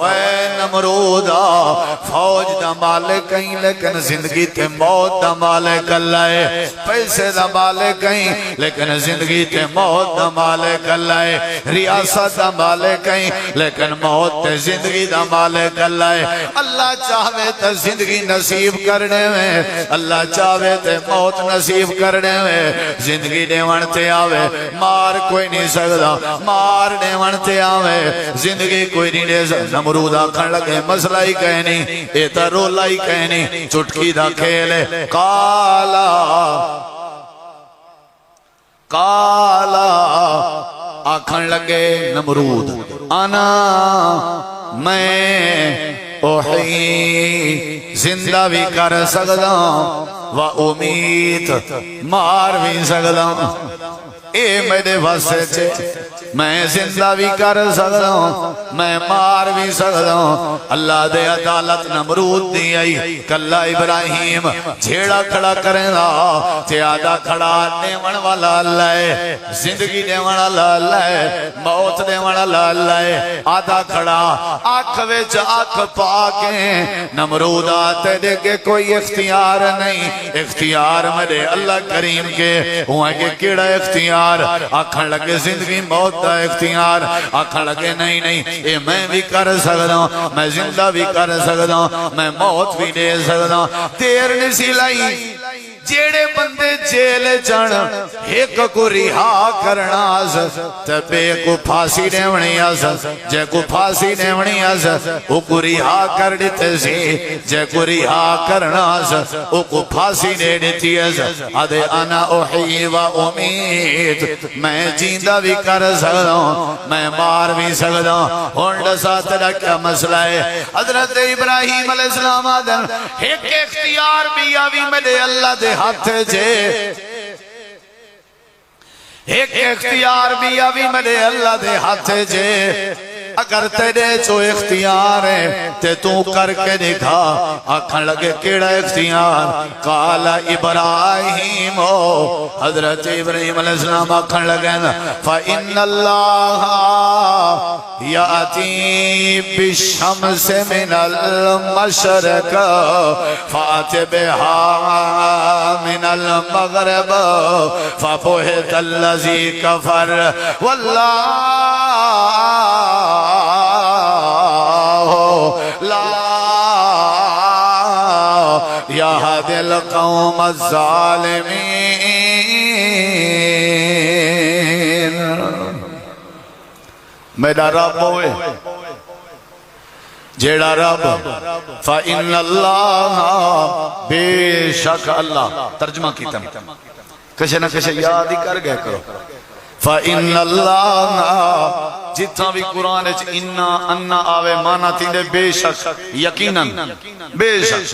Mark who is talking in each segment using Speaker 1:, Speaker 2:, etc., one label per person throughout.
Speaker 1: اے نمرودا فوج دا مالک کہیں لیکن زندگی تے موت دا مالک اللہ ہے، پیسے دا مالک کہیں لیکن زندگی تے موت دا مالک اللہ ہے، ریاست دا مالک کہیں لیکن موت تے زندگی دا مالک اللہ ہے۔ اللہ چاہوے تے زندگی نصیب کرنے میں، اللہ چاہوے تے موت نصیب کرنے میں، زندگی دیوان تے آوے مار کوئی نہیں سکتا، مار دیوان تے آوے زندگی کوئی نہیں دے سکتا۔ نمرود آکھن لگے مسئلہ ہی کہنی ایتا رولا ہی کہنی چٹکی دا کھیلے کالا کالا آکھن لگے نمرود انا میں اوحی زندہ بھی کر سکتا و امید مار بھی سکتا اے میرے واسطے چھے میں زندہ بھی کر سکتا ہوں میں مار بھی سکتا ہوں۔ اللہ دے عدالت نمرود دی آئی کلہ ابراہیم جھیڑا کھڑا کریں دا تیادہ کھڑا نیون والا اللہ ہے، زندگی نیون والا اللہ ہے، موت نیون والا اللہ ہے۔ آدھا کھڑا آنکھ ویچ آنکھ پاکیں نمرود آتے دے کے کوئی اختیار نہیں، اختیار میرے اللہ کریم کے ہوا کہ کیڑا اختیار آکھن لگے زندگی موت دا اختیار آکھن لگے نہیں اے میں بھی کر سکتا ہوں میں زندہ بھی کر سکتا ہوں میں موت بھی دے سکتا ہوں۔ دیر نسی لائی جیڑے بندے جیل جان ایک کو رہا کرنا تبے کو پھانسی دیونی جے کو پھانسی دیونی او کو رہا کر دیتے سی جے کو رہا کرنا او کو پھانسی دے دیتی آدھے انا اوحی و امید میں جیندہ بھی کر سکتا ہوں میں مار بھی سکتا ہوں۔ ہونڈ ساتھ کیا مسئلہ ہے حضرت ابراہیم علیہ السلام آدھن ایک اختیار بھی آوی میرے اللہ دے ہاتھ جے ایک اختیار بھی آوی میرے اللہ دے ہاتھ جے اگر تیرے چو اختیار ہے تے تو کر کے دکھا آکھن لگے کیڑا اختیار قال ابراہیم حضرت ابراہیم علیہ السلام آکھن لگے فَإِنَّ اللَّهَ يَأْتِي بِالشَّمْسِ مِنَ الْمَشْرِقِ فَأْتِ بِهَا مِنَ الْمَغْرِبِ فَبُهِتَ الَّذِي كَفَرَ وَاللَّهُ لا يهدي القوم الظالمين۔ میرا رب ہوئے جیڑا رب فَإِنَّ اللَّهَ بے شک اللہ ترجمہ کیتا کشے نہ کشے یاد ہی کر گئے کرو فَإِنَّ اللَّهَ جتنا بھی قرآن ہے انہا انہا آوے مانا تیندے بے شک یقیناً بے شک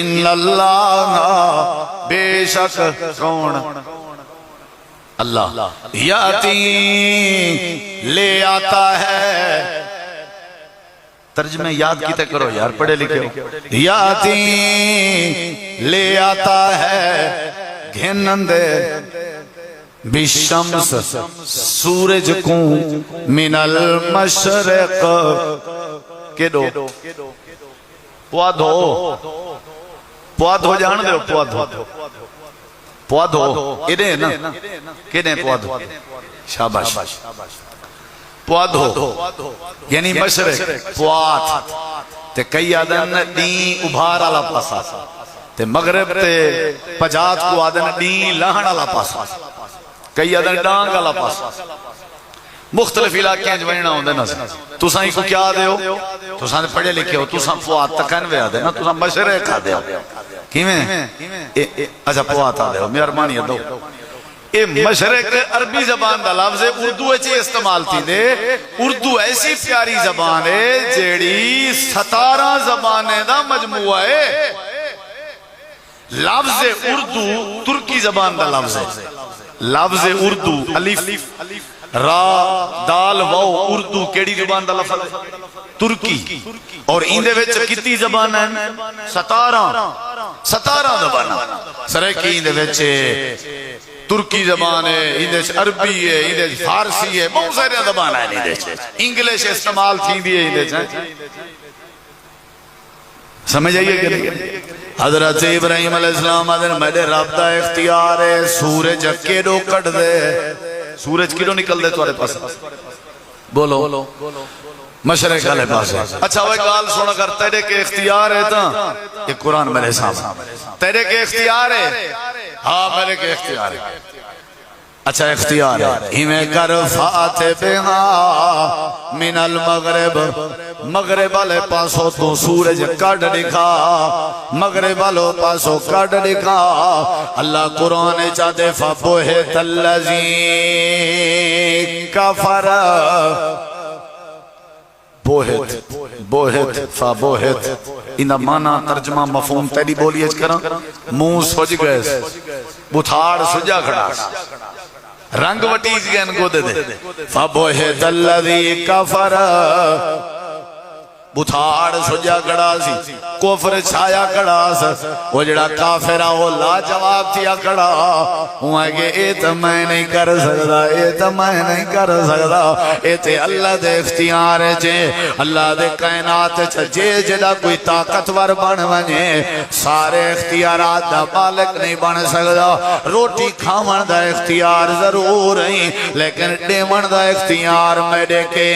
Speaker 1: ان اللہ بے شک کون اللہ یاتی لے آتا ہے ترجمہ یاد کیتے کرو یار پڑھے لکھے ہو یاتی لے آتا ہے گھنندے بالشمس سورج کو من المشرق کے دو پوادھو جان دے ہو پوادھو ادھے نا کدھے پوادھو شاباش پوادھو یعنی مشرق پواد تے کئی آدھن دین ابھار آلا پاسا تے مغرب تے پجات کو آدھن دین لہن آلا پاسا کئی ادھر ڈانگ اللہ پاس مختلف علاقے ہیں جو بننا ہوں دے نا تو سائیں کو کیا دے ہو تو سائیں پڑھے لکھے ہو تو سائیں فواد تکن وے آدھے نا تو سائیں مشرق آدھے ہو کیویں اچھا فواد آدھے ہو مہربانی دو اے مشرق عربی زبان دا لفظ ہے اردو اچھے استعمال تھی دے اردو ایسی پیاری زبان ہے جیڑی 17 زبانیں دا مجموعہ ہے لفظ اردو ترکی زبان دا لفظ ہے لفظ اردو الف را دال واو اردو کیڑی زبان دا لفظ ہے ترکی اور اندے وچ کتنی زبان ہیں 17 زبان سرکی اندے وچ ترکی زبان ہے، ادھر عربی ہے، ادھر فارسی ہے، بہت سارے زبان ہے، ادھر انگلش استعمال تھی دی ہے، ادھر سمجھ آئیے کہ نہیں؟ حضرت ابراہیم علیہ السلام حضرت میرے رابطہ اختیار ہے، سورج کیڑو کٹ دے، سورج کیڑو نکل دے تمہارے پاس، بولو مشرق والے پاس ہے۔ اچھا وہ گال سونا کر، تیرے کے اختیار ہے تا یہ قرآن میرے سامنے، تیرے کے اختیار ہے، ہاں میرے کے اختیار ہے، اچھا اختیار ہے، ہمیں کر فاتبہا من المغرب، مغرب والے پاسوں تو سورج کٹ دکھا، مغرب والوں پاسوں کٹ دکھا، اللہ قرآن چاہتے فبہت الذی کفر، بوہت بوہت فبوہت، انہا مانا ترجمہ مفہوم تیری بولی اچھ کرا، منہ سوچ گئے، بتھاڑ سجا کھڑا، رنگ وٹیج گئے ان کو دے دے، فبوہت الذی کفر، بتھاڑ سجا کھڑا سی، کفر چھایا کھڑا سی، وہ جڑا کافرہ وہ لا جواب تھیا کھڑا، وہ ہے کہ اے تو میں نہیں کر سکتا، اے تو میں نہیں کر سکتا، اے تے اللہ دے اختیار چھے، اللہ دے کائنات چھے، جے جڑا کوئی طاقتور بن ونجے، سارے اختیارات دا مالک نہیں بن سکتا، روٹی کھاون دا اختیار ضرور ہیں، لیکن ڈیمن دا اختیار میرے کے،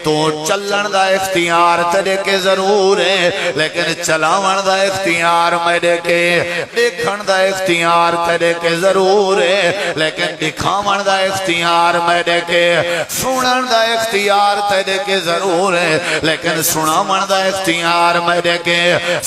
Speaker 1: تو چلن دا اختیار تیرے کے ضرور ہے، لیکن چلاون دا اختیار میرے کے، دیکھن دا اختیار تیرے کے ضرور ہے، لیکن دکھاون دا اختیار میرے کے، سنن دا اختیار تیرے کے ضرور ہے، لیکن سناون دا اختیار میرے کے،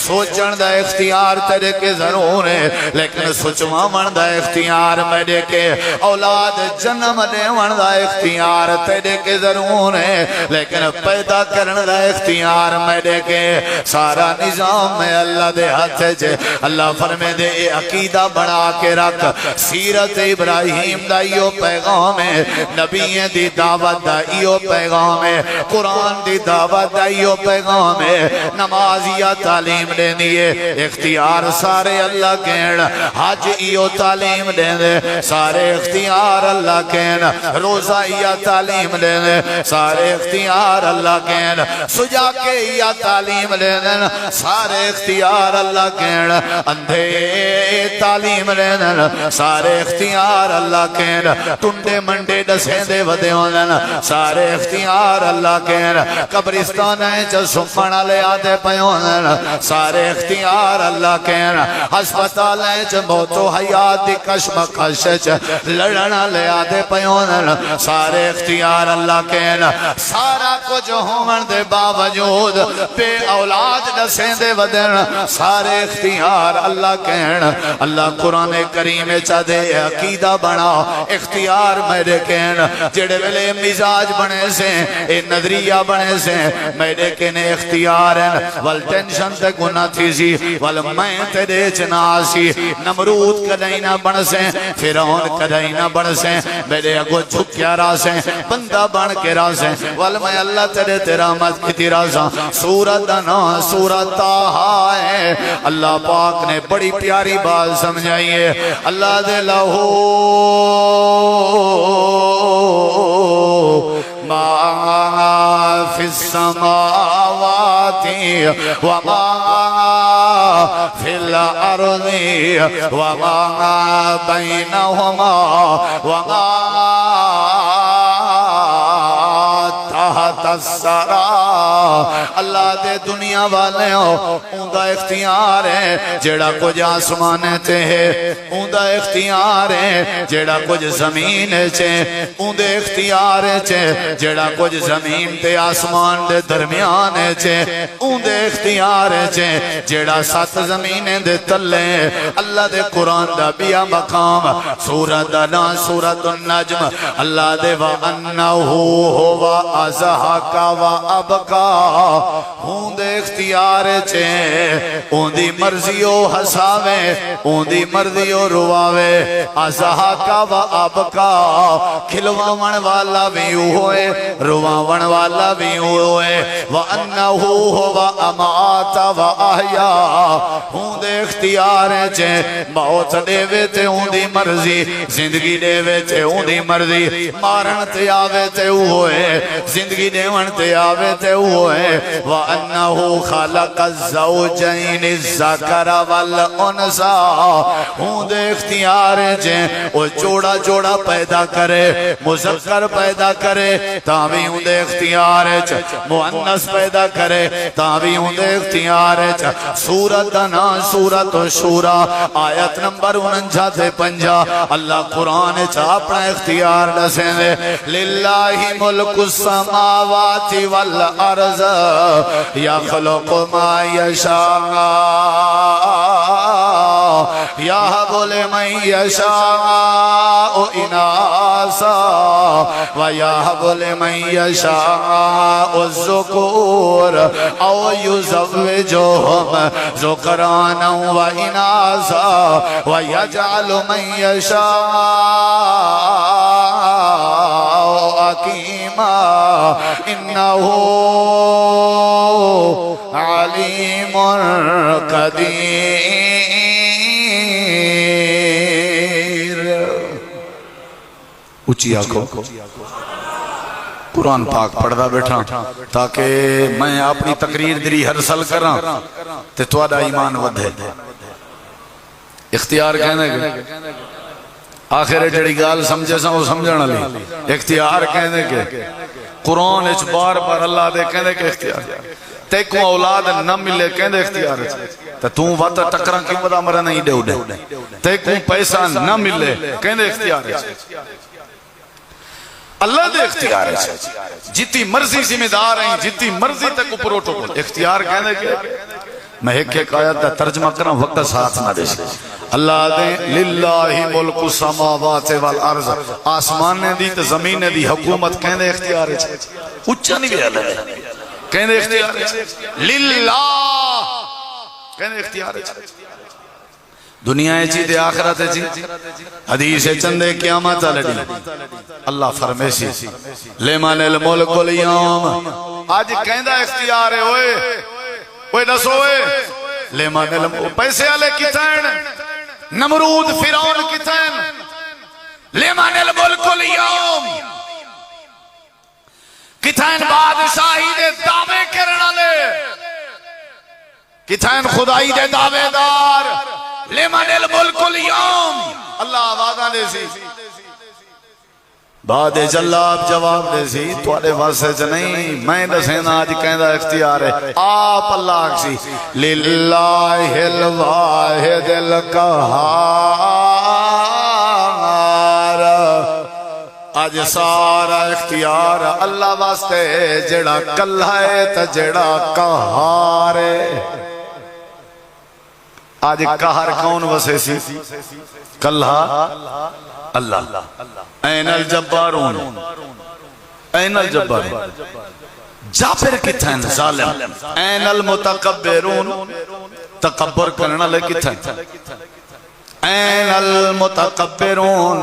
Speaker 1: سوچن دا اختیار تیرے کے ضرور ہے، لیکن سوچواون دا اختیار میرے کے، اولاد جنم دیون دا اختیار تیرے کے ضرور ہے، لیکن پیدا کرن دا اختیار میرے کے، سارا نظام میں اللہ دے ہاتھ ہے، اللہ فرمے دے عقیدہ بنا کے رکھ، سیرت ابراہیم دا ایو پیغام ہے، نبیین دی دعوت دا ایو پیغام ہے، قرآن دی دعوت دا ایو پیغام ہے، نمازیہ تعلیم دے دیئے، اختیار سارے اللہ کہن، حج ایو تعلیم دے دے، سارے اختیار اللہ کہن، روزہ ایو تعلیم دے دے، سارے اختیار اللہ کہن، سجا کے یا تعلیم لینا، سارے اختیار اللہ کہنا، اندھے تعلیم لینا، سارے اختیار اللہ کہنا، ٹنڈے منڈے ڈسیں دے ودے ہونا، سارے اختیار اللہ کہنا، قبرستان ہے جو سمپنا لے آدھے پیونا، سارے اختیار اللہ کہنا، ہسپتال ہے جو موت و حیات دی کشم کشش لڑنا لے آدھے پیونا، سارے اختیار اللہ کہنا، سارا کچھ ہومن دے باوجود بے اولاد دسیں دے ودن، سارے اختیار اللہ کہن، اللہ قرآن کریم چاہ دے عقیدہ بنا، اختیار میرے کہن، جڑے ویلے مزاج بنے سے، اے نظریہ بنے سے، میرے کہنے اختیار ہیں، والٹینشن تے گناہ تھی سی، والمین تے دے چناسی، نمرود کدائی نہ بن سے، فیرون کدائی نہ بن سے، میرے اگو جھکیا را سے، بندہ بن کے را سے، والمین اللہ تیرے تیرا مت کی تیرا سا، سورت نا سورت تاہا ہے، اللہ پاک نے بڑی پیاری بات سمجھائیے، اللہ دے لہو ما فی السماوات وما فی الارض وما بینہما وما تحت السرا، اللہ دے دنیا والے ہو اندہ اختیار ہے، جیڑا کچھ آسمان تے ہے اندہ اختیار ہے، جیڑا کچھ زمین چھے اندہ اختیار چھے، جیڑا کچھ زمین تے آسمان دے درمیان چھے اندہ اختیار چھے، جیڑا سات زمین دے تلے، اللہ دے قرآن دا بیا مقام، سورت دا نا سورت النجم، اللہ دے وَأَنَّهُ هُوَ أَزْهَرُ کا و ابقا ہوں دے اختیار چے اون دی مرضی او ہساوے اون دی مرضی او رواوے ازہا کا و ابقا کھلواون والا بھی ہوئے رواون والا بھی ہوئے وَأَنَّهُ هُوَ أَمَاتَ وَأَحْيَا ہوں دے اختیار چے موت دے وے تے ہوں دی مرضی زندگی دے وے تے ہوں دی مرضی مارن تے آوے تے ہوئے زندگی دے ون تے آوے تے ہوئے وَأَنَّهُ خَلَقَ الزَّوْجَيْنِ الذَّكَرَ وَالْأُنثَى ہوں دے اختیار چے وہ جوڑا جوڑا پیدا کرے مذکر پیدا کرے تاوی ہوں دے اختیار چے مؤنث پیدا کرے تاوی ہوں دے اختیار چے سورت نا سورت شورا آیت نمبر 49 اللہ قرآن چا اپنا اختیار دسیں دے للہ ملک السماوات والارض یخلق ما یشاء یہب لمن یشاء اناسا ویہب لمن یشاء الذکور او یزوجہم ذکرانا و اناسا ویجعل من یشاء عقیما انہو علیم قدیر اچھی آنکھوں قرآن پاک پڑھدا بیٹھا تاکہ میں اپنی تقریر دری ہر سال کراں تے تواڈا ایمان ودھے اختیار کہنے گے آخر جڑی گال سمجھے سا وہ سمجھن علی اختیار کہنے کے قرآن اچ بار بار اللہ دے کہنے کے اختیار تے کو اولاد نہ ملے کہنے اختیار تے تو وقت ٹکراں کیوں بدا مرا نہیں دے اڑے تے کو پیسہ نہ ملے کہنے اختیار اللہ دے اختیار ہے جتی مرضی ذمہ دار ہیں جتی مرضی تک پروٹوکول اختیار کہنے کے میں ایک آیت دا ترجمہ کرنا وقت ساتھ نہ دے اللہ دے للہ ملک السماوات والارض آسمان نے دی تو زمین نے دی حکومت کہنے اختیار ہے اچھا نہیں بھی اللہ ہے کہنے اختیار ہے للہ کہنے اختیار ہے دنیا ہے جی دے آخرت ہے جی حدیث چندے قیامت لڑی اللہ فرمیسی لیمان الملک اليوم آج کہندہ اختیار ہے اوئے نسوئے لیمان الملک پیسے آلے کتائن نمرود فرعون کتائن لیمان الملک اليوم کتائن بادشاہی دے دعوے کرنا لے کتائن خدائی دے دعوے دار لیمان الملک اليوم اللہ آوازہ دے سی بعد جلاب جواب دے سی توڑے واسے نہیں میں دسینا آج کہندہ اختیار ہے آپ اللہ اکسی للہ الواحد القہار آج سارا اختیار اللہ واسطے جڑا کلہ ہے تا جڑا قہار ہے آج قہر کون وسے سی کلہ اللہ این الجبارون این الجبارون جابر کتھن ظالم این المتقبرون تقبر کرنا لے کتھن این المتقبرون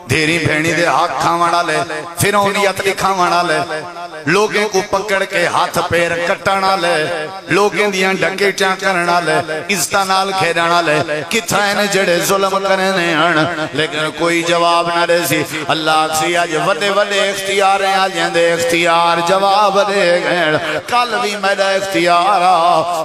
Speaker 1: دھیری بھینی دے ہاتھ کھاوڑا لے فرعونیت لکھاوڑا لے لوگیں کو پکڑ کے ہاتھ پیر کٹانا لے لوگیں دیاں ڈکے چاں کرنا لے عزتانال کھیڑانا لے کتھائن جڑے ظلم کرنے آن لیکن کوئی جواب نہ دے سی اللہ اکسی آج وڈے وڈے اختیار ہیں آج دے اختیار جواب دے گئے کل بھی میں دا اختیار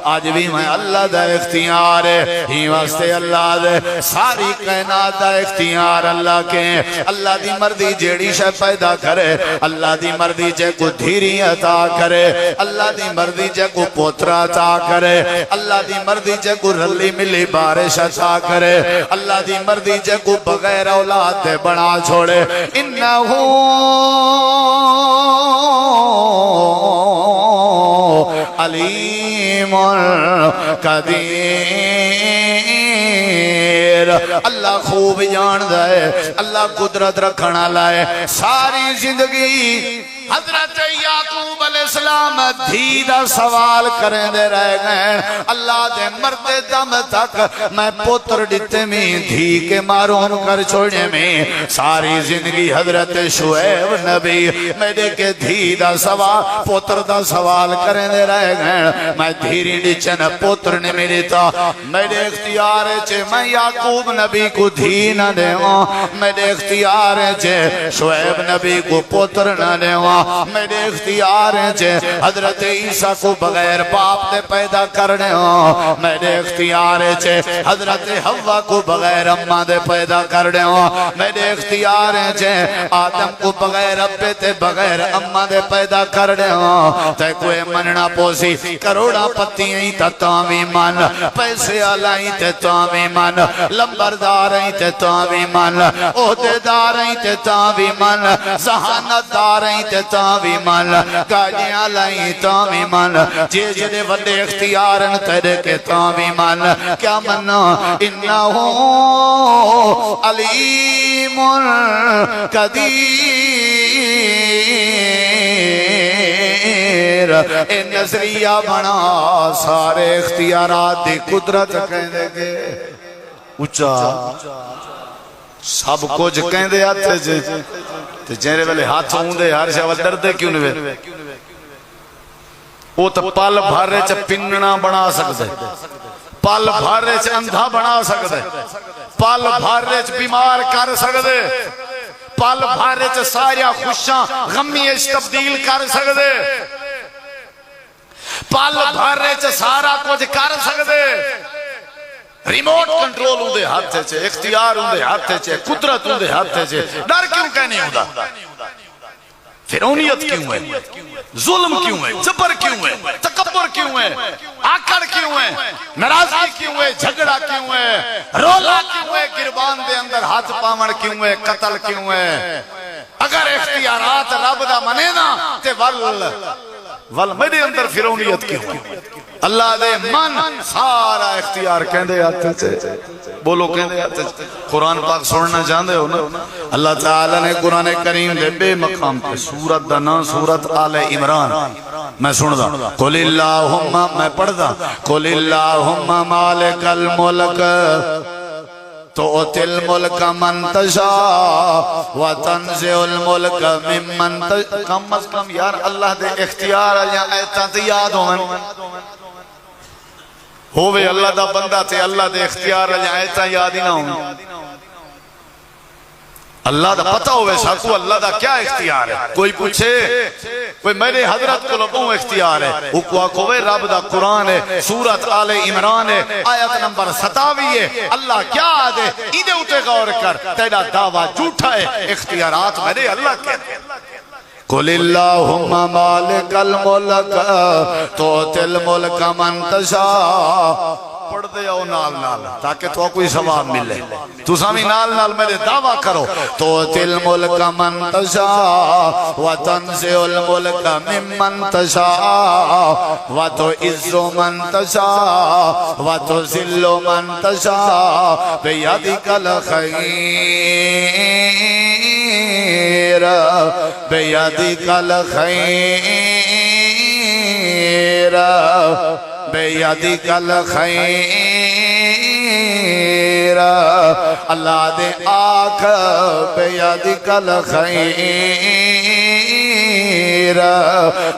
Speaker 1: آج بھی میں اللہ دا اختیار ہی واسطے اللہ دے ساری کائنات دا اختیار اللہ کے اللہ دی مردی جیڑی شے پیدا کرے اللہ دی مردی جے کو دھیری عطا کرے اللہ دی مردی جے کو پوترا عطا کرے اللہ دی مردی جے کو رلی ملی بارش عطا کرے اللہ دی مردی جے کو بغیر اولاد دے بنا چھوڑے انہو علیم قدیر اللہ خوب جاندہ ہے اللہ قدرت رکھنا لائے ساری زندگی حضرت یعقوب علیہ السلام دھی دا سوال کریں دے رہ گئے اللہ دے مرتے دم تک میں پتر ڈتے میں دھی کے معروم کر چھوڑے میں ساری زندگی حضرت شعیب نبی میرے کے دھی دا سوال پتر دا سوال کریں دے رہ گئے میں دھیری ڈچن پتر نے میرے تا میرے اختیار چھے میں یعقوب نبی کو دھی نہ دے میرے اختیار چھے شعیب نبی کو پتر نہ دے میرے اختیار چھے حضرت عیسیٰ کو بغیر باپ دے پیدا کرنے ہوں میرے اختیار چھے حضرت حوا کو بغیر اماں دے پیدا کرنے ہوں میرے اختیار چھے آدم کو بغیر ابے تے بغیر اماں دے پیدا کرنے ہوں تے کوئی مننا پوسی کروڑا پتیاں تا تامی من پیسے آلائیں تے تامی من لمبرداریں تے تامی من عہدے داریں تے تامی من ذہانت داریں تے تامی من گاڑیاں لائیں تامی من جے جدے وڈے اختیارن تیرے کے تامی من کیا مننا انہو علیم قدیر اے نظریہ بنا سارے اختیارات دی قدرت کہنے کے اچھا سب کچھ کہیں دے آتے جے تے جیرے والے ہاتھ ہوں دے ہر شاول ڈر دے کیوں نوے وہ تو پال بھارے چا پننا بنا سکتے پال بھارے چا اندھا بنا سکتے پال بھارے چا بیمار کر سکتے پال بھارے چا ساریا خوشاں غمی اچ تبدیل کر سکتے پال بھارے چا سارا کچھ کر سکتے ریموٹ کنٹرول ہوں دے ہاتھ چھے اختیار ہوں دے ہاتھ چھے قدرت ہوں دے ہاتھ چھے ڈر کیوں کہنے ہوں دا فرعونیت کیوں ہے ظلم کیوں ہے جبر کیوں ہے تکبر کیوں ہے آکڑ کیوں ہے ناراضگی کیوں ہے جھگڑا کیوں ہے رولا کیوں ہے گربان دے اندر ہاتھ پامڑ کیوں ہے قتل کیوں ہے اگر اختیارات رب دا منے نا تے ول میرے اندر فرعونیت کیوں ہے اللہ دے من سارا اختیار کہندے آتے تھے بولو کہندے آتے تھے قرآن پاک سننا جاندے ہو نا اللہ تعالیٰ نے قرآن کریم دے بے مقام پہ سورت دنا سورت آل عمران میں سن دا قل اللہم میں پڑھ دا قل اللہم مالک الملک تؤتی الملک من تشاء وتنزع الملک ممن تشاء کم از کم یار اللہ دے اختیار یا ایتاں یاد ہوں ہووے اللہ دا بندہ تے اللہ دے اختیار آیتاں یاد ہی نہ ہوں اللہ دا پتہ ہوئے ساکو اللہ دا کیا اختیار ہے کوئی پوچھے کوئی میرے حضرت کو لگوں اختیار ہے اکوا کوئے رب دا قرآن ہے سورت آل عمران ہے آیت نمبر 27 ہے اللہ کیا آدھے ایدے اٹھے غور کر تیرا دعویٰ جھوٹا ہے اختیارات میرے اللہ کے قل اللہم مالک الملک تؤتی الملک من تشاء پڑھ دے او نال نال تاکہ تو کوئی ثواب ملے تو سامی نال نال میرے دعویٰ کرو تؤتی الملک من تشاء وتنزع الملک ممن تشاء وتعز من تشاء وتذل من تشاء بیدک الخیر بیدک الخیر بیدک الخیر اللہ دے آکھ بیدک الخیر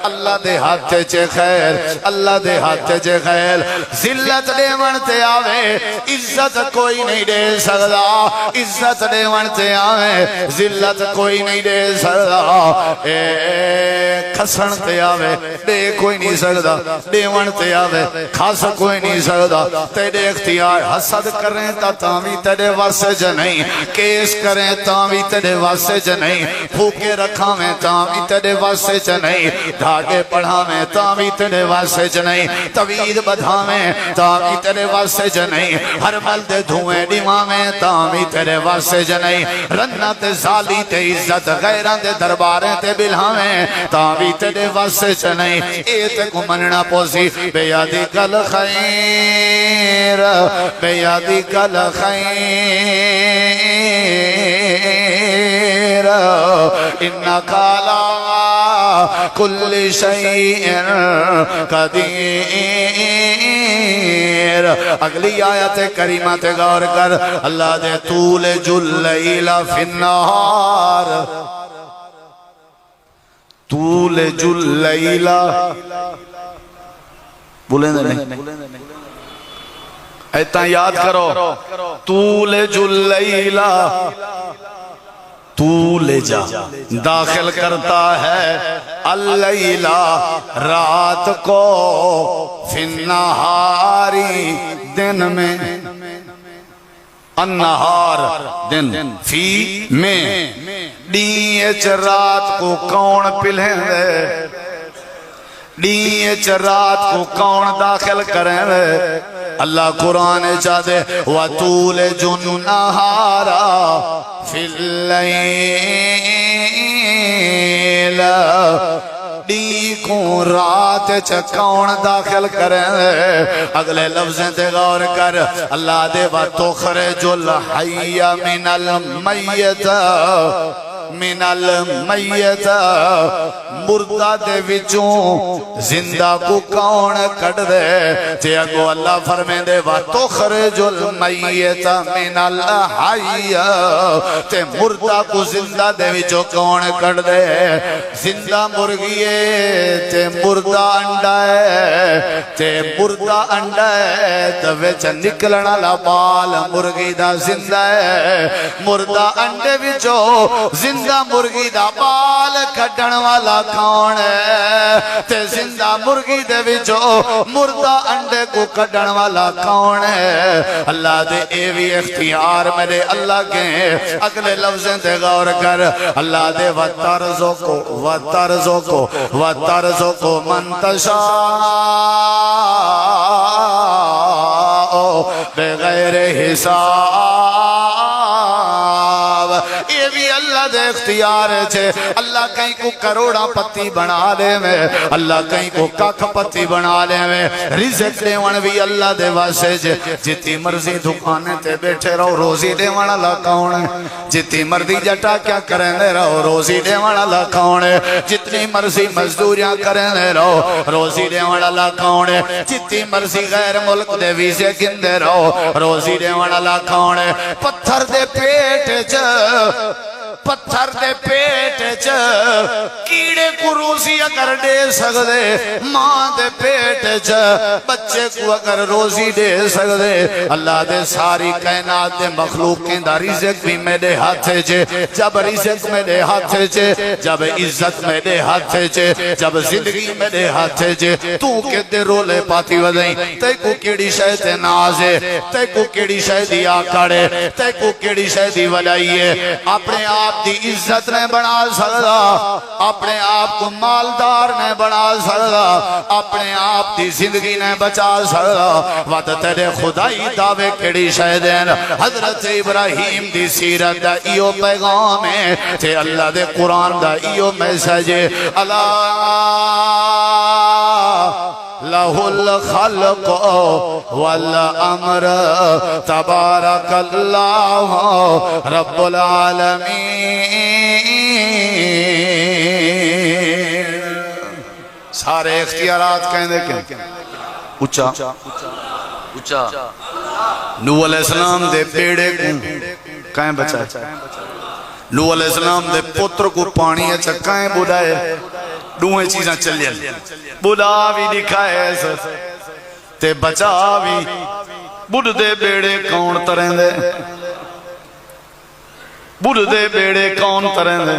Speaker 1: اللہ دے ہاتھ چے خیر اللہ دے ہاتھ چے خیر ذلت دے منتے آوے عزت کوئی نہیں دے سکتا عزت دے منتے آوے ذلت کوئی نہیں دے سکتا کھسن تے آوے دے کوئی نہیں سکتا دے منتے آوے کھاس کوئی نہیں سکتا تیرے اختیار حسد کریں تا تاوی تیرے واسے جنہیں کیس کریں تاوی تیرے واسے جنہیں پھوکے رکھاویں تاوی تیرے واسے چ نہیں دھاگے پڑھاویں تا بھی تیرے واسطے چ نہیں توید بدھاویں تا بھی تیرے واسطے چ نہیں ہر مل دے دھوئیں ڈیواویں تا بھی تیرے واسطے چ نہیں رنہ تے زالی تے عزت غیران دے درباریں تے بلھاویں تا بھی تیرے واسطے چ نہیں اے تے کو مننا پوسی بے یادی کل خیر بے یادی کل خیر انکا لا کل شیء قدیر اگلی آیت کریمہ تے غور کر اللہ دے طول اللیل فی النہار طول اللیل بولیں نہیں ایتا یاد کرو طول اللیل طول جا داخل کرتا ہے اللیلہ رات کو فی النہاری دن میں النہار دن فی میں ڈیچ رات کو کون پلیں دے ڈیچ رات کو کون داخل کریں دے اللہ قرآن چاہتے وَتُولِجُ النَّهَارَ فِي اللَّيْلَ ڈی کو رات چکون داخل کریں اگلے لفظیں تے غور کر اللہ دے وَتُخْرِجُ الْحَيَّ مِنَ الْمَيِّتِ من المیت مردہ دے وچوں زندہ کو کون کٹ دے تے اگو اللہ فرمے دے وَتُخْرِجُ الْمَيِّتَ مِنَ الْحَيِّ تے مردہ کو زندہ دے وچوں کون کٹ دے زندہ مرغیے تے مردہ انڈا ہے تے مردہ انڈا ہے تے وچ نکلنا لبال مرغی دا زندہ ہے مردہ انڈے وچوں زندہ مرغی دا بال کھڑن والا کون ہے تے زندہ مرغی دے وچوں مردہ انڈے کو کھڑن والا کون ہے اللہ دے اے وی اختیار میرے اللہ کے اگلے لفظیں تے غور کر اللہ دے وَتَرْزُقُ مَن تَشَاءُ بغیر حساب یہ بھی اللہ دے اختیار ہے اللہ کہیں کو کروڑا پتی بنا لے میں اللہ کہیں کو کاکھ پتی بنا لے میں رزق دیوان بھی اللہ دے واسے جتی مرضی دکانے تے بیٹھے رہو روزی دیوان اللہ کون ہے جتی مرضی جٹا کیا کریں دے رہو روزی دیوان اللہ کون ہے جتنی مرضی مزدوریاں کریں دے رہو روزی دیوان اللہ کون ہے جتی مرضی غیر ملک دے ویزے گن دے رہو روزی دیوان اللہ کون ہے پتھر دے پیٹ پتھر دے پیٹ چ کیڑے کو روزی اگر دے سکدے ماں دے پیٹ چ بچے کو اگر روزی دے سکدے اللہ دے ساری کائنات دے مخلوقیں دا رزق بھی میرے ہاتھ چے جب رزق میرے ہاتھ چے جب عزت میرے ہاتھ چے جب زندگی میرے ہاتھ چے تو کہتے رولے پاتی ودائیں تے کو کیڑی شے تے نازے تے کو کیڑی شے دی آکڑے تے کو کیڑی شے دی ولائیے اپنے آپ دی عزت نے بنا سکتا اپنے آپ کو مالدار نے بنا سکتا اپنے آپ دی زندگی نے بچا سکتا وقت تیرے خدائی دعوے کڑی شہدین حضرت ابراہیم دی سیرت دا ایو پیغام ہے تے اللہ دے قرآن دا ایو میسج اللہ لہ الخلق والامر تبارک اللہ رب العالمین سارے اختیارات کہیں دے کہیں اچھا نوح علیہ السلام دے بیڑے کو کہیں بچائے نوح علیہ السلام دے پتر کو پانی اچھا کہیں بڑھائے دوہیں چیزاں چلیں بڑھا بھی دکھائے ایسا تے بچا بھی بڑھ دے بیڑے کون تریں دے بڑھ دے بیڑے کون تریں دے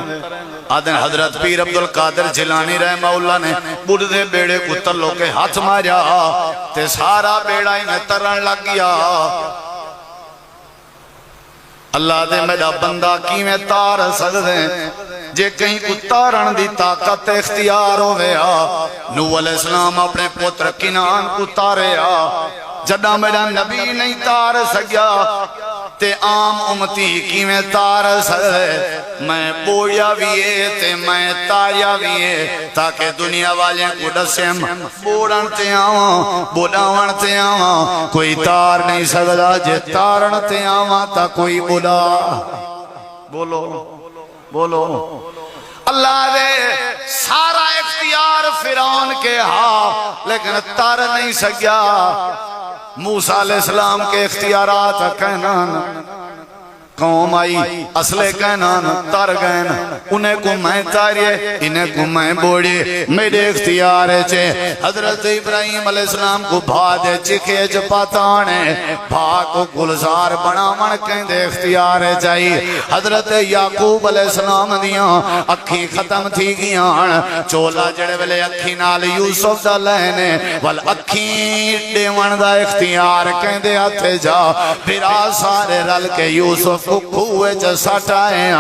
Speaker 1: آدھن حضرت پیر عبدالقادر جیلانی رحمہ اللہ نے بڑھ دے بیڑے کو تلو کے ہاتھ ماریا تے سارا بیڑا انہیں ترن لگ گیا اللہ دے میرا بندہ کی میں تار سکتے جے کہیں کو تارن دی طاقت اختیار ہویا نوح علیہ السلام اپنے پتر کنان کو تاریا جدہ میرا نبی نہیں تار سکیا تے عام امتی کی میں تار سکے میں بوڑیا بھی ہے تے میں تاریا بھی ہے تاکہ دنیا والے کو ڈسیم بوڑن تے آواں بوڑاون تے آواں کوئی تار نہیں سکتا جے تارن تے آواں تا کوئی بوڑا بولو بولو اللہ دے سارا اختیار فرعون کے ہاں لیکن تار نہیں سکیا موسیٰ علیہ السلام کے اختیارات کہنان قوم آئی اصلے کہنان تر گئن انہیں کو میں تاریے انہیں کو میں بوڑی میرے اختیار چھے حضرت ابراہیم علیہ السلام کو بھادے چکھے جپاتانے بھا کو گلزار بنا من کہندے اختیار چاہیے حضرت یعقوب علیہ السلام دیاں اکھی ختم تھی گیاں چولا جڑے ویلے اکھی نال یوسف دا لہنے وال اکھی ڈیون دا اختیار کہندے آتے جا پھرا سارے رل کے یوسف کو کھوئے جسا ٹائیں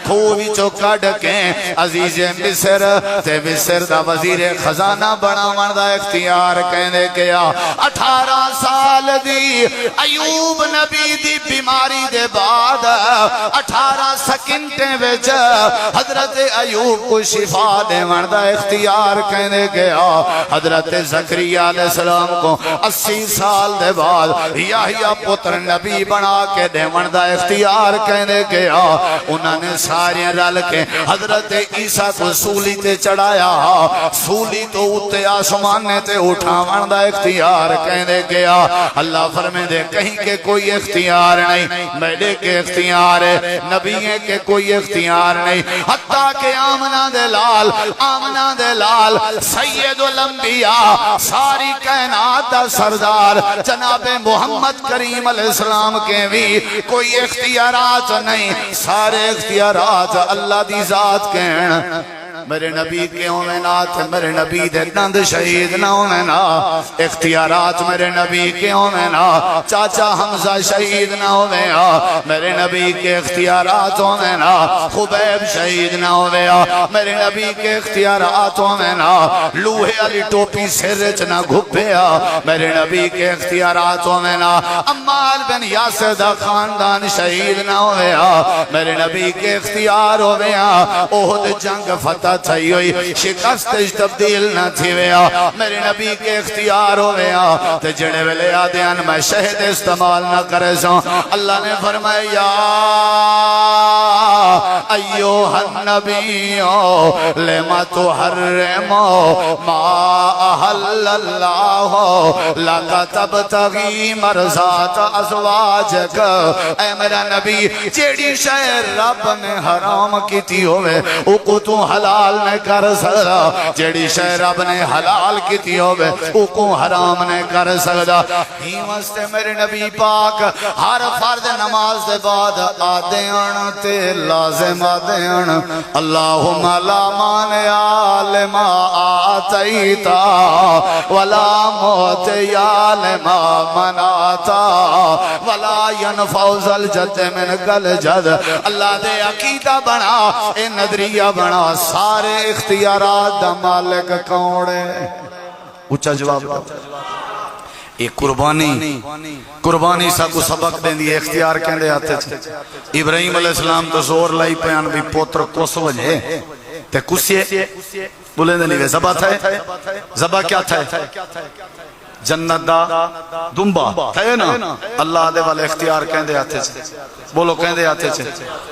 Speaker 1: کھوئی چو کڑ کے عزیز مصر تے مصر دا وزیر خزانہ بڑا وردہ اختیار کہنے کیا 18 سال دی ایوب نبی دی بیماری دے بعد 18 سکنٹیں ویچ حضرت ایوب کو شفا دے وردہ اختیار کہنے کیا حضرت زکریہ علیہ السلام کو 80 سال دے بعد یحییٰ پتر نبی بنا کے دے وردہ اختیار کہنے گیا انہوں نے سارے رل کے حضرت عیسیٰ کو سولی تے چڑھایا سولی تو اتے آسمان تے اٹھاون دا اختیار کہنے گیا اللہ فرمے دے کہیں کہ کوئی اختیار نہیں میرے کے اختیار ہے نبی کے کوئی اختیار نہیں حتیٰ کہ آمنہ دے لال سید الانبیاء ساری کائنات دا سردار جناب محمد کریم علیہ السلام کے بھی کوئی اختیارات نہیں سارے اختیارات اللہ دی ذات کہن میرے نبی کے اومنات میرے نبی دے دند شہید نہ اومنا اختیارات میرے نبی کے اومنا چاچا حمزہ شہید نہ اومنا میرے نبی کے اختیارات اومنا خبیب شہید نہ اومنا میرے نبی کے اختیارات اومنا لوہے علی ٹوپی سرچ نہ گھپیا میرے نبی کے اختیارات اومنا عمال بن یاسر دا خاندان شہید نہ اومنا میرے نبی کے اختیار اومنا احد جنگ فتح تھئی ہوئی شکست تبدیل نہ تھی ویا میرے نبی کے اختیار ہو ویا تے جڑے ویلے آدیان میں شہد استعمال نہ کرے سوں اللہ نے فرمایا ایوہ النبیو لما تحرمو ما احل اللہ لکا تبتغی مرضات ازواجک اے میرا نبی جیڑی شہر رب نے حرام کی تھی ہوئے اوکو تو حلال نے کر سکتا جیڑی شے رب نے حلال کی تھی ہوئے اوکو حرام نے کر سکتا ہی واسطے میرے نبی پاک ہر فرد نماز دے بعد آدیان تے لازم آدیان اللہم لا مانع لما آتیتا ولا موتیا لما مناتا ولا ینفع ذا الجد من کل جد اللہ دے عقیدہ بنا اے نظریہ بنا سارے اختیارات دا مالک کون ہے اچھا جواب یہ قربانی سا کو سبق دیں دی اختیار کہندے آتے تھے ابراہیم علیہ السلام تو زور لائی پیان بھی پوتر کس وجہ تے کسیے بولے دے نہیں زبا تھا زبا کیا تھا جنت دا دنبا تھے نا اللہ دے والے اختیار کہندے آتے تھے بولو کہندے آتے تھے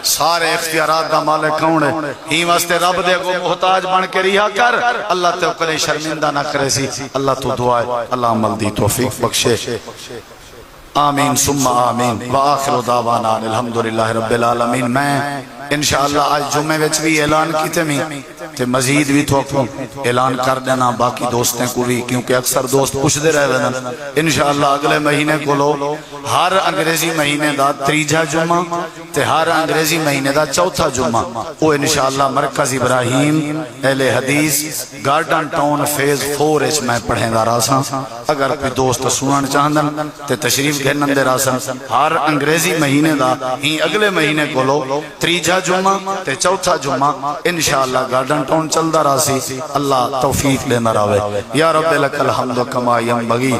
Speaker 1: سارے اختیارات دا مالک کون ہے ہی واسطے رب دے کو محتاج بن کے رہا کر اللہ تے کنے شرمندہ نہ کرے سی اللہ تو دعائے اللہ عمل دی توفیق بخشے آمین ثم آمین وآخر دعوانا الحمدللہ رب العالمین میں انشاءاللہ آج جمعے وچ بھی اعلان کیتے میں تے مزید بھی تو اعلان کر دینا باقی دوستیں کو بھی کیونکہ اکثر دوست پوچھ دے رہے ہیں انشاءاللہ اگلے مہینے کو لو ہر انگریزی مہینے دا تریجہ جمعہ تے ہر انگریزی مہینے دا چوتھا جمعہ وہ انشاءاللہ مرکز ابراہیم اہل حدیث گارڈن ٹاؤن فیز 4 اچ میں پڑھیں دا راساں اگر کوئی دوست سنن چاہندن تے تشریف گھنن دے راساں ہر انگریزی مہینے دا ہی اگلے مہینے کو لو تریجہ جمعہ تے چوتھا جمعہ انشاءاللہ گارڈن ٹاؤن چلدا راسی اللہ توفیق لینا راوے یا رب لک الحمد کما ینبغی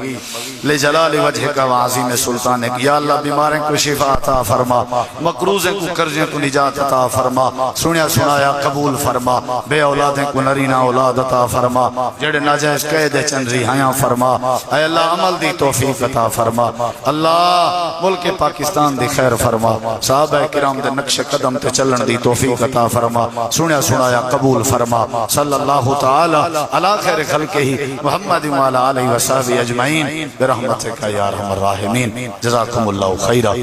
Speaker 1: لجلال وجہک وعظیم سلطانک یا اللہ بیماریں کو شفا عطا فرما مقروضیں کو قرضیں کو نجات عطا فرما سنیا سنایا قبول فرما بے اولادیں کو نرینہ اولاد عطا فرما جڑے ناجائز قید چن رہایاں فرما اے اللہ عمل دی توفیق عطا فرما اللہ ملک پاکستان دی خیر فرما صحابہ کرام دے نقش قدم تے چلن دی توفیق عطا فرما سنیا سنایا قبول فرما صلی اللہ تعالی علی خیر خلقہ محمد وعلی آلہ وصحبہ اجمعین برحمتک یا ارحم الراحمین جزاکم اللہ خیرہ